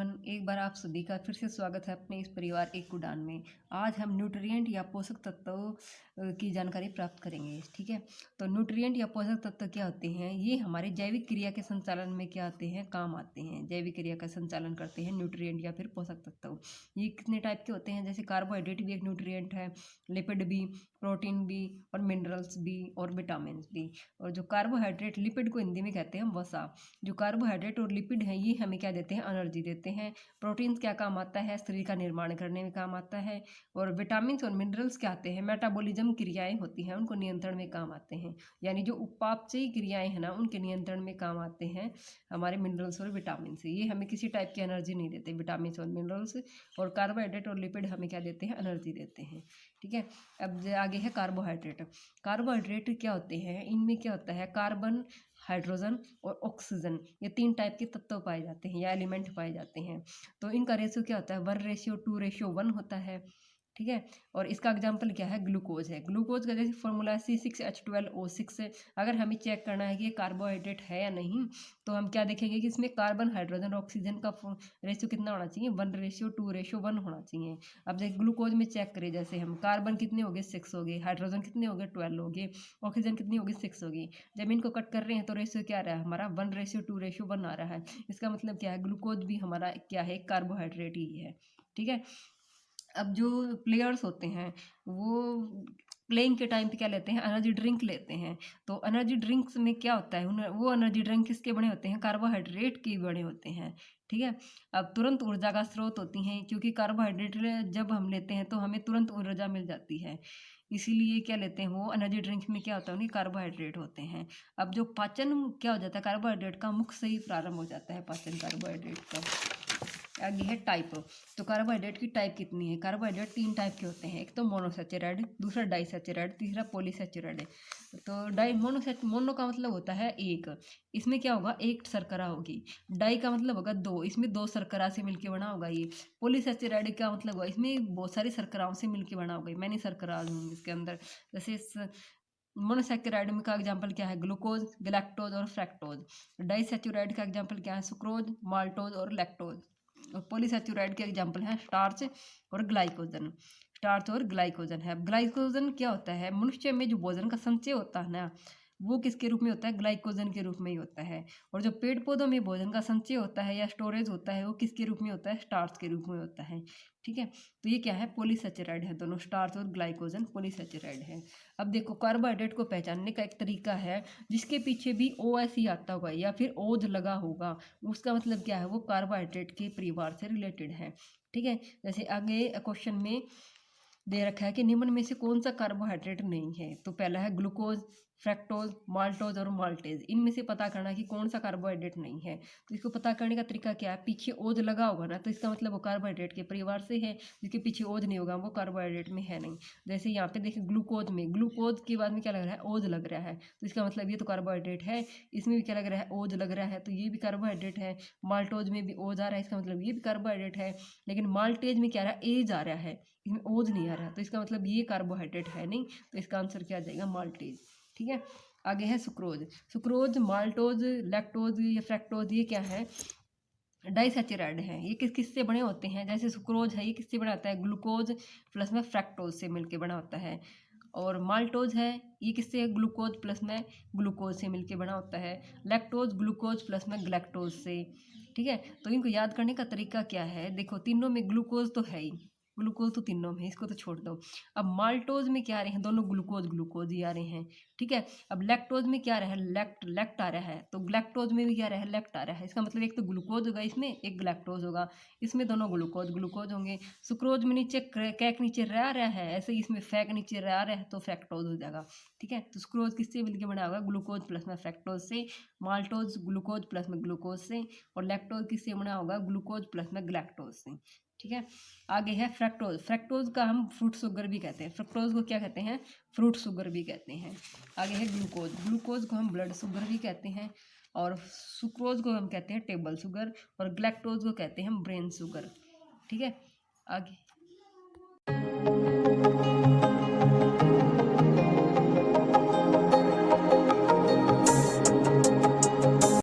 Everyone, एक बार आप सभी का फिर से स्वागत है अपने इस परिवार एक उड़ान में। आज हम न्यूट्रिएंट या पोषक तत्वों की जानकारी प्राप्त करेंगे। ठीक है, तो न्यूट्रिएंट या पोषक तत्व क्या होते हैं? ये हमारी जैविक क्रिया के संचालन में क्या आते हैं, काम आते हैं। जैविक क्रिया का संचालन करते हैं न्यूट्रिएंट या फिर पोषक तत्व। ये कितने टाइप के होते हैं? जैसे कार्बोहाइड्रेट भी एक न्यूट्रिएंट है, लिपिड भी, प्रोटीन भी, और मिनरल्स भी, और विटामिन भी। और जो कार्बोहाइड्रेट, लिपिड को हिंदी में कहते हैं वसा। जो कार्बोहाइड्रेट और लिपिड हैं ये हमें क्या देते हैं? एनर्जी देते हैं। प्रोटीन्स क्या काम आता है? शरीर का निर्माण करने में काम आता है। और विटामिन और मिनरल्स क्या आते हैं? मेटाबॉलिज्म क्रियाएं होती हैं उनको नियंत्रण में काम आते हैं। यानी जो उपापचयी क्रियाएं हैं ना, उनके नियंत्रण में काम आते हैं हमारे मिनरल्स और विटामिन से। ये हमें किसी टाइप की एनर्जी नहीं देते, विटामिन और मिनरल्स। और कार्बोहाइड्रेट और लिपिड हमें क्या देते हैं? एनर्जी देते हैं। ठीक है, अब आगे है कार्बोहाइड्रेट। कार्बोहाइड्रेट क्या होते हैं? इनमें क्या होता है? कार्बन, हाइड्रोजन और ऑक्सीजन, ये 3 टाइप के तत्व पाए जाते हैं या एलिमेंट पाए जाते हैं। तो इनका रेशियो क्या होता है? 1:2:1 होता है। ठीक है, और इसका एग्जाम्पल क्या है? ग्लूकोज है। ग्लूकोज का जैसे फॉर्मूला है C6H12O6। अगर हमें चेक करना है कि ये कार्बोहाइड्रेट है या नहीं, तो हम क्या देखेंगे कि इसमें कार्बन, हाइड्रोजन और ऑक्सीजन का रेशियो कितना होना चाहिए? 1:2:1 होना चाहिए। अब जैसे ग्लूकोज में चेक करें, जैसे हम कार्बन कितने हो गए? 6 हो गए, हाइड्रोजन कितने हो गए? 12 हो गए, ऑक्सीजन कितनी होगी? 6 होगी। जब इनको कट कर रहे हैं तो रेशियो क्या आ रहा है हमारा? 1:2:1 आ रहा है। इसका मतलब क्या है? ग्लूकोज भी हमारा क्या है? कार्बोहाइड्रेट ही है। ठीक है, अब जो प्लेयर्स होते हैं वो प्लेइंग के टाइम पे क्या लेते हैं? एनर्जी ड्रिंक लेते हैं। तो एनर्जी ड्रिंक्स में क्या होता है? वो एनर्जी ड्रिंक किसके बने होते हैं? कार्बोहाइड्रेट के बने होते हैं। ठीक है, अब तुरंत ऊर्जा का स्रोत होती हैं, क्योंकि कार्बोहाइड्रेट जब हम लेते हैं तो हमें तुरंत ऊर्जा मिल जाती है। इसीलिए क्या लेते हैं? वो एनर्जी ड्रिंक में क्या होता है? उनके कार्बोहाइड्रेट होते हैं। अब जो पाचन क्या हो जाता है? कार्बोहाइड्रेट का मुख्य से ही प्रारंभ हो जाता है पाचन कार्बोहाइड्रेट का। आगे है टाइप। तो कार्बोहाइड्रेट की टाइप कितनी है? कार्बोहाइड्रेट 3 टाइप के होते हैं। एक तो मोनोसैचेराइड, दूसरा डाइसैचेराइड, तीसरा पॉलीसैचेराइड। तो मोनो का मतलब होता है एक, इसमें क्या होगा? एक शर्करा होगी। डाई का मतलब होगा 2, इसमें 2 शर्करा से मिलकर बना होगा ये। पॉलीसैचेराइड का मतलब होगा इसमें बहुत सारी शर्कराओं से मिलकर बना होगा, मैंने शर्करा होंगी इसके अंदर। जैसे मोनोसैकेराइड में का एग्जांपल क्या है? ग्लूकोज, गैलेक्टोज और फ्रैक्टोज। डाइसैचुराइड का एग्जांपल क्या है? सुक्रोज, माल्टोज और लैक्टोज। और पॉलीसैचुराइड के एग्जांपल हैं स्टार्च और ग्लाइकोजन। स्टार्च और ग्लाइकोजन है। अब ग्लाइकोजन क्या होता है? मनुष्य में जो भोजन का संचय होता है ना, वो किसके रूप में होता है? ग्लाइकोजन के रूप में ही होता है। और जो पेड़ पौधों में भोजन का संचय होता है या स्टोरेज होता है, वो किसके रूप में होता है? स्टार्च के रूप में होता है। ठीक है, तो ये क्या है? पॉलीसैचेराइड है दोनों, स्टार्च और ग्लाइकोजन पॉलीसैचेराइड है। अब देखो, कार्बोहाइड्रेट को पहचानने का एक तरीका है, जिसके पीछे भी OS ही आता होगा या फिर ओज लगा होगा, उसका मतलब क्या है? वो कार्बोहाइड्रेट के परिवार से रिलेटेड है। ठीक है, जैसे आगे क्वेश्चन में दे रखा है कि निम्न में से कौन सा कार्बोहाइड्रेट नहीं है? तो पहला है ग्लूकोज, फ्रैक्टोज, माल्टोज और माल्टेज। इनमें से पता करना कि कौन सा कार्बोहाइड्रेट नहीं है। तो इसको पता करने का तरीका क्या है? पीछे ओज लगा होगा ना, तो इसका मतलब वो कार्बोहाइड्रेट के परिवार से है। जिसके पीछे ओज नहीं होगा वो कार्बोहाइड्रेट में है नहीं। जैसे यहाँ पे देखिए, ग्लूकोज में, ग्लूकोज के बाद में क्या लग रहा है? ओज लग रहा है, तो इसका मतलब ये तो कार्बोहाइड्रेट है। इसमें भी क्या लग रहा है? ओज लग रहा है, तो ये भी कार्बोहाइड्रेट है। माल्टोज में भी ओज आ रहा है, इसका मतलब ये भी कार्बोहाइड्रेट है। लेकिन माल्टेज में क्या रहा है? एज आ रहा है, इसमें ओज नहीं आ रहा, तो इसका मतलब ये कार्बोहाइड्रेट है नहीं। तो इसका आंसर क्या आ जाएगा? माल्टेज। ठीक है, आगे है सुक्रोज। सुक्रोज, माल्टोज, लैक्टोज या फ्रैक्टोज, ये क्या है? डाइसैचेराइड है। ये किससे बने होते हैं? जैसे सुक्रोज है, ये किससे बना होता है? ग्लूकोज प्लस में फ्रैक्टोज से मिलके बना होता है। और माल्टोज है, ये किससे? ग्लूकोज प्लस में ग्लूकोज से मिलके बना होता है। लैक्टोज, ग्लूकोज प्लस में ग्लैक्टोज से। ठीक है, तो इनको याद करने का तरीका क्या है? देखो, तीनों में ग्लूकोज तो है ही, ग्लूकोज तो तीनों में है, इसको तो छोड़ दो। अब माल्टोज में क्या आ रहे हैं? दोनों ग्लूकोज ग्लूकोज ही आ रहे हैं। ठीक है, अब लैक्टोज में क्या आ रहा है? लेक्ट आ रहा है, तो ग्लैक्टोज में भी क्या आ रहा है? लेक्ट आ रहा है। इसका मतलब एक तो ग्लूकोज होगा इसमें, एक ग्लैक्टोज होगा। इसमें दोनों ग्लूकोज ग्लूकोज होंगे। सुक्रोज में नीचे कैक नीचे रह रहा है, ऐसे ही इसमें फैक नीचे रह रहा है, तो फ्रैक्टोज हो जाएगा। ठीक है, तो सुक्रोज किससे मिलकर बना होगा? ग्लूकोज प्लस में फ्रैक्टोज से। माल्टोज ग्लूकोज प्लस में ग्लूकोज से। और लैक्टोज किससे बना होगा? ग्लूकोज प्लस में ग्लैक्टोज से। ठीक है, आगे है फ्रैक्टोज। फ्रैक्टोज का हम फ्रूट शुगर भी कहते हैं। फ्रक्टोज को क्या कहते हैं? फ्रूट शुगर भी कहते हैं। आगे है ग्लूकोज। ग्लूकोज को हम ब्लड शुगर भी कहते हैं। और सुक्रोज को हम कहते हैं टेबल शुगर। और ग्लैक्टोज को कहते हैं हम ब्रेन शुगर। ठीक है, आगे